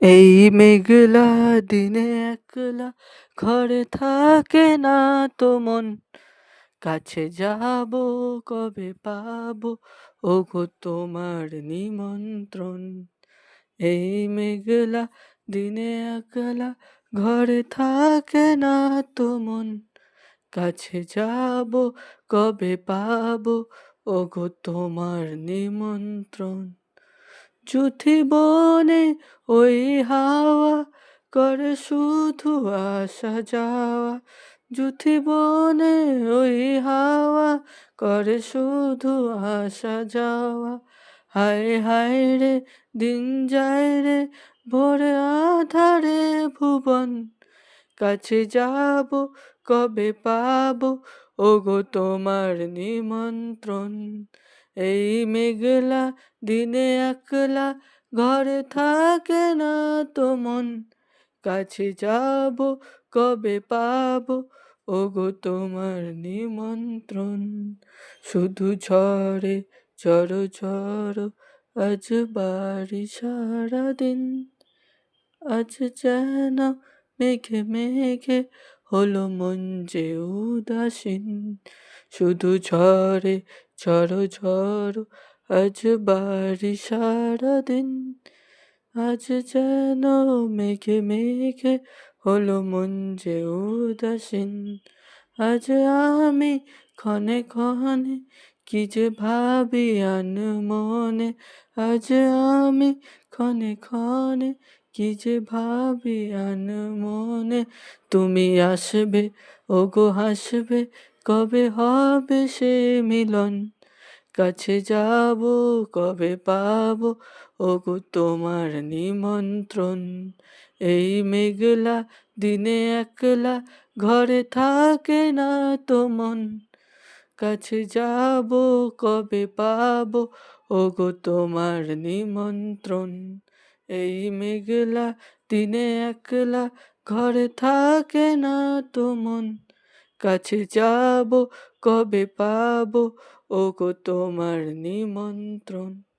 এই মেঘলা দিনে একলা ঘরে থাকে না তো মন, কাছে যাব কবে পাবো ওগো তোমার নিমন্ত্রণ। এই মেঘলা দিনে একলা ঘরে থাকে না তো মন, কাছে যাব কবে পাবো ওগো তোমার নিমন্ত্রণ। চুথি বনে ওই হাওয়া করে শুধু আসা যাওয়া, জুথি বনে ওই হাওয়া করে শুধু আসা যাওয়া। হায় হায় রে দিন যায় রে ভোরে আধারে ভুবন, কাছে যাব কবে পাবো ওগো তোমার নিমন্ত্রণ। এই মেঘলা দিনে একলা ঘরে থাকে না তো মন, কাছে যাব কবে পাবো ওগো তোমার নিমন্ত্রণ। শুধু ঝড়ে ঝড়ো ঝড়ো আজ বাড়ি সারাদিন, আজ যেন মেঘে মেঘে হলো মন যে উদাসীন। শুধু ঝড়ে ঝড়ো ঝড়ো আজ বাড়ি সারাদিন, আজ যেন মেঘে মেঘে হলো মন যে উদাসীন। আজ আমি ক্ষণে ক্ষণে কি যে ভাবি আনমনে, আজ আমি ক্ষণে ক্ষণে কি যে ভাবি আনমনে। তুমি আসবে ওগো হাসবে কবে হবে সে মিলন, কাছে যাব কবে পাবো ওগো তোমার নিমন্ত্রণ। এই মেঘলা দিনে একলা ঘরে থাকে না তো মন, কাছে যাব কবে পাবো ওগো তোমার নিমন্ত্রণ। এই মেঘলা দিনে একলা ঘরে থাকে না তো মন, কাছে যাব কবে পাবো ওগো তোমার নিমন্ত্রণ।